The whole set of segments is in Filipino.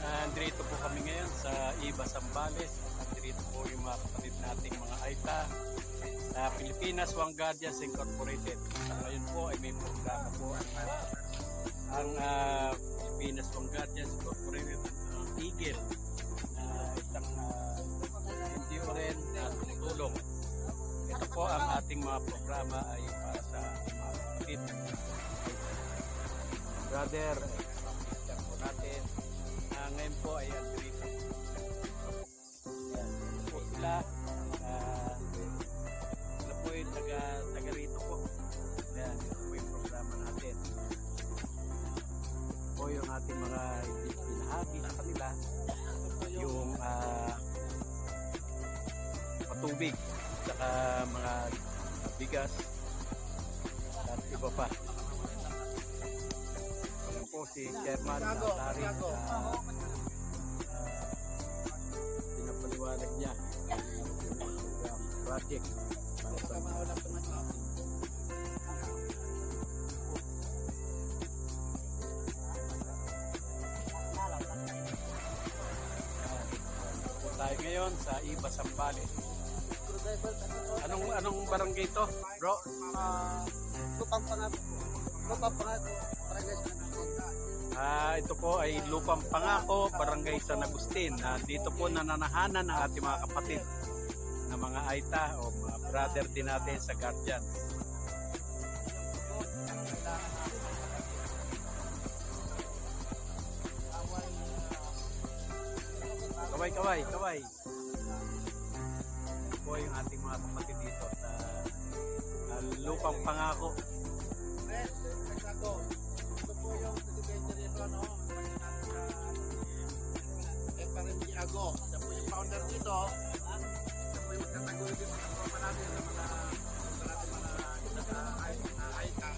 Andito po kami ngayon sa Iba Zambales. Andito po yung mga kapatid nating mga Aita na Pilipinas One Guardians Incorporated. Sa ngayon po ay may programa po ang Pilipinas One Guardians Incorporated, ang Eagle, na isang NGO rin na tumutulong. Ito po ang ating mga programa ay para sa mga kapatid. Brother, pag-isip po natin. Ngayon po ay andito. Yan po sila. Sila po yung taga rito po. Yan, ito po yung programa natin. Ito po yung ating mga pinahagi sa kanila. Yung patubig, saka mga bigas, at iba pa. Ayan po si Chairman Tari. Pinapaliwanag niya yung project para sa mga tayo ngayon sa Iba Zambales. Anong barangay ito, bro? Lupang Pangako. Ito po ay Lupang Pangako, Barangay San Agustin. Dito po nananahanan ang ating mga kapatid na mga Aita o mga brother din natin sa Guardian. Kaway. Ito po yung ating mga kapatid dito sa Lupang Pangako. Ito po yung secretary ito, no? FRMG Ago. Siya po yung founder dito. Siya po yung magkatagulo dito sa tropa natin na mga Aita.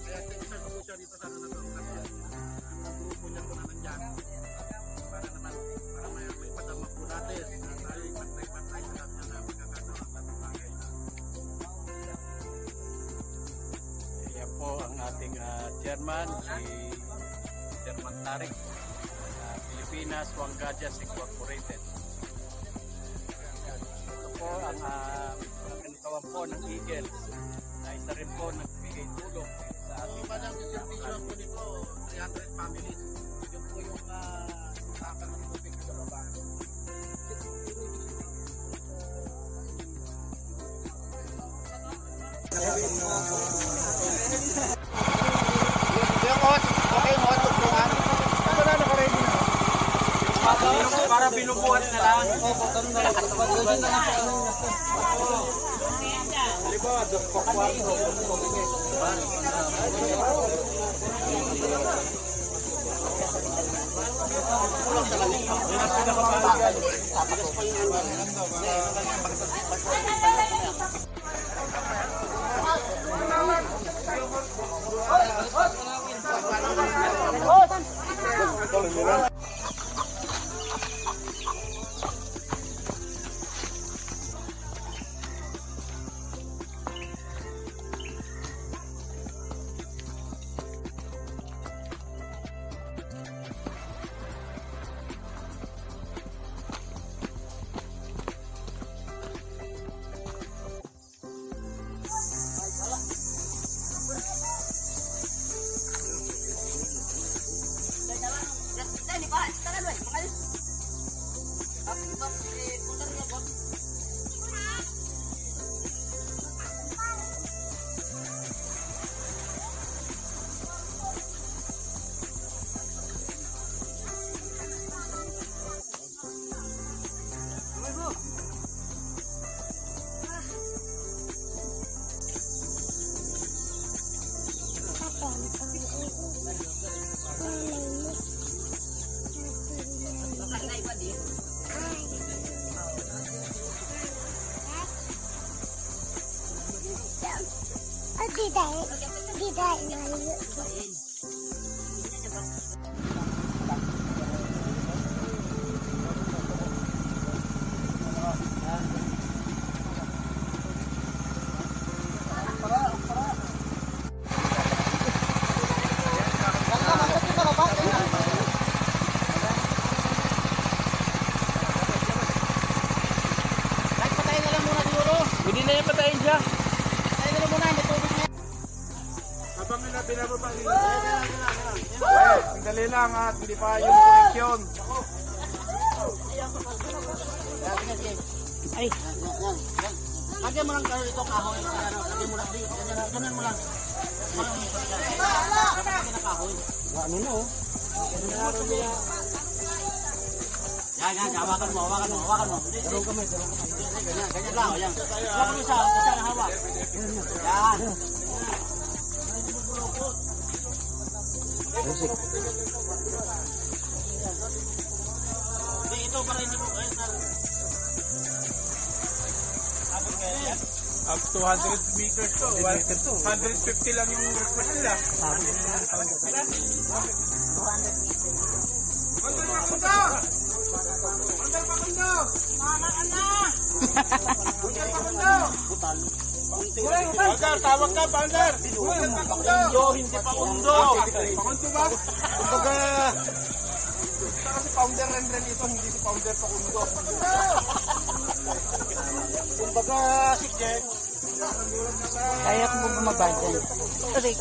Kaya isa ko po siya dito sa ano na ito. Ang grupo niya po na nandyan. Para may padama po natin. Tayo yung pantay-pantay sa kanya na magkakatawa sa bagay. Yan po ang ating chairman, si Chairman Tarik, Pilipinas One Guardians Incorporated. Ito po ang katawan po ng Eagle, na isa rin po nagbigay tulong sa ating Madang distribution po nito, 300 families. Yung po yung takal ng tubig sa baba. para binubuhat na lang. Sandali lang at hindi pa yung connection. Ay, lagyan mo lang ito kahoy. Lagyan mo lang. Ganyan mo lang. Ano na oh. Yan, hawakan mo. Darong kamay. Ganyan lang, yan. Hawakan mo siya, basta na hawak. Yan. Ito pa rin mo. Up to 100 meters to. 150 lang yung request nila. Paundar, tawag ka, Paundar! Hindi pa undo! Pakundo ba? Kumbaga... Kasi Pounder rin ito, hindi si Pounder Pakundo. Kumbaga, si Jen. Kaya ko bumaba dyan. Sorry.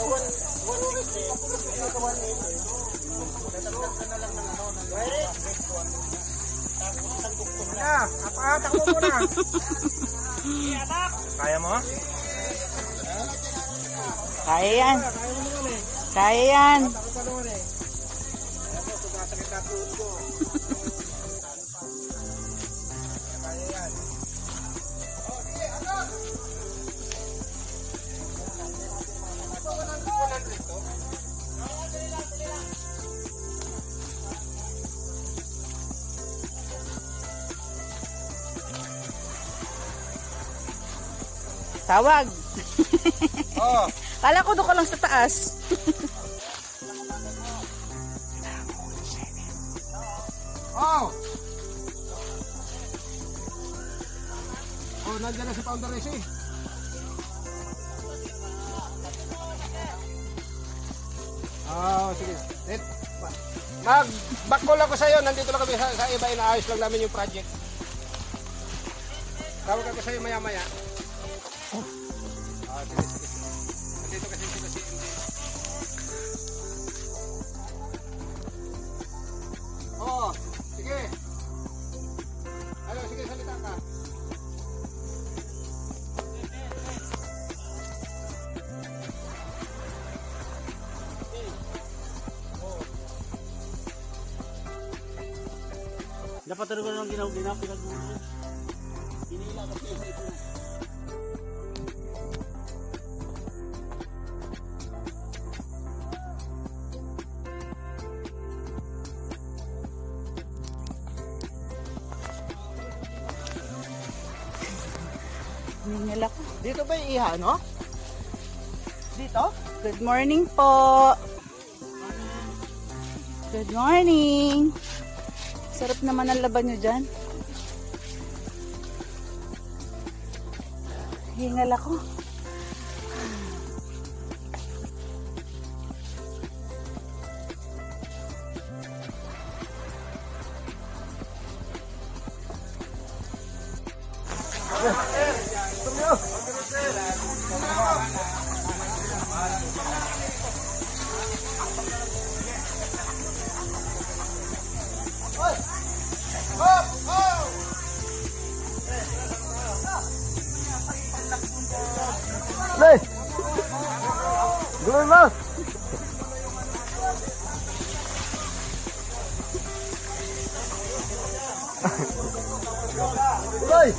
Napahatak mo muna. Kaya mo? Kaya yan. Kaya yan. Tawag. Oo. Kala ko doon ka lang sa taas. Oh! Oh, nandiyan na si Pounder Resi. Oh, sige. Mag-backcall ako sa'yo. Nandito lang kami sa iba. Inaayos lang namin yung project. Tawag ako sa'yo maya-maya. Ah, sige. Nandito kasi sila si MD. Oh, sige. Ano, sige, salita ka. Dapat talaga lang ginaw pinag-ulo. Pinila kasi ito. Ningal ako. Dito ba yung iha, no? Dito? Good morning po. Good morning. Sarap naman ang laban nyo dyan. Hingal ako. Lay! Gawin mo! Uy!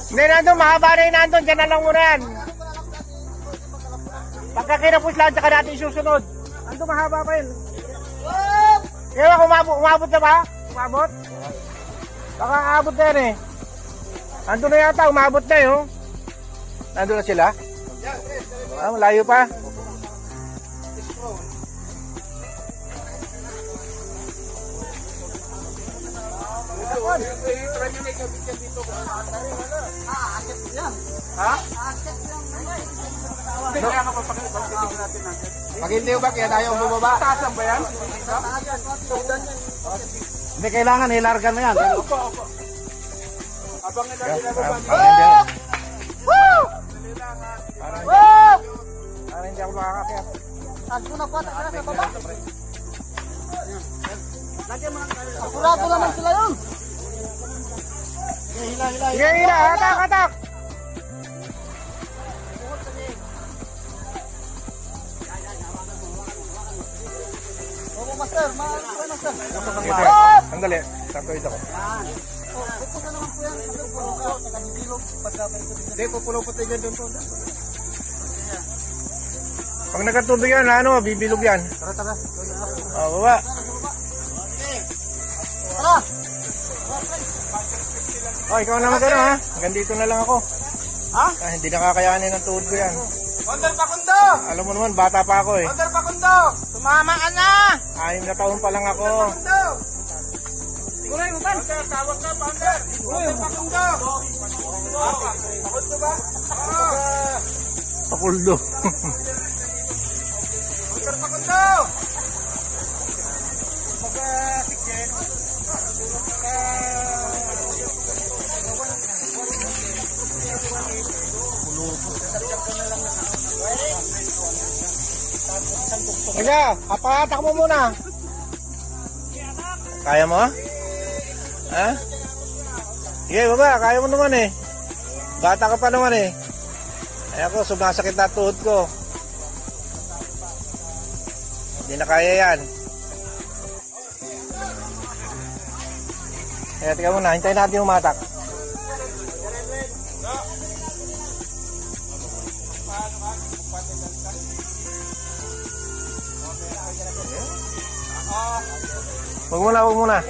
Hindi, nandun, mahaba na yun nandun, dyan na lang muna yan. Pagka kinapos lang, tsaka natin susunod. Nandun, mahaba pa yun. Kaya umabot na ba? Umabot? Baka aabot na yan eh. Nandun na yata, umabot na yun. Nandun na sila? Ah, malayo pa. Ha? Pag-hindi ba kaya tayo bumaba? Taasan ba yan? Hindi kailangan, ilargan mo yan. Abang nila nila baba. Woo! Para hindi ako makakakyat. Tago na pa, tago na sa baba. Akurado naman sila yun. Sige, hila, hatak, hatak. Opo, master. Master. Sandali, sakto ito ko. Ito ka naman po yan. Pupulo ka. Nakabibilog. Hindi, pupulo po tayo dyan doon. Pag nagkatundo yan, ano, bibilog yan. Tara, tara. Baba. Tara. Ikaw naman gano'n ha. Hanggang dito na lang ako. Ha? Hindi nakakayanin ang tuhod ko yan. Onder Pakundo! Alam mo naman, bata pa ako eh. Onder Pakundo! Tumama ka na! 6 na taon pa lang ako. Pakundo! Uray, utan! Onder, tawag ka, Onder! Onder Pakundo! Pakundo ba? Pakuldo. Onder Pakundo! Kaya, papatak mo muna. Kaya mo? Ha? Sige, baba. Kaya mo naman eh. Bata ka pa naman eh. Ay ako, sumasakit na tuhod ko. Hindi na kaya yan. Kaya tika muna, hintayin natin umatak. Wag muna, wag muna.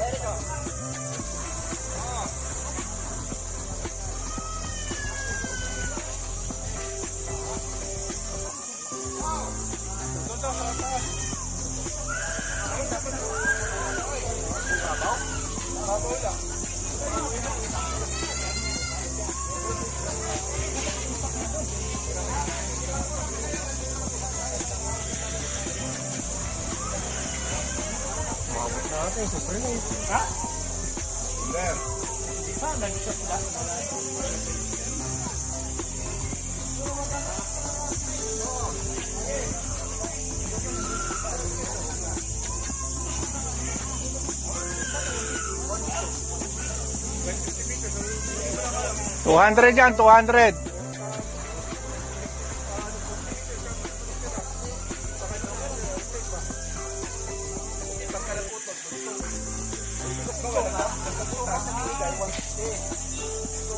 $200 yan, 200.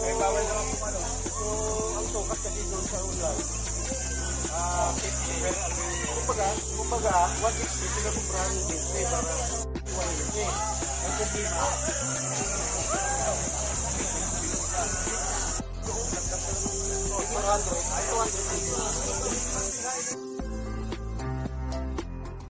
Ay, bawal naman kung ano. So, ang sukat kasi doon sa ulan. 50. Kumbaga, 160 sila kumprahan yung 20 para 150. Ang problema, ay 200.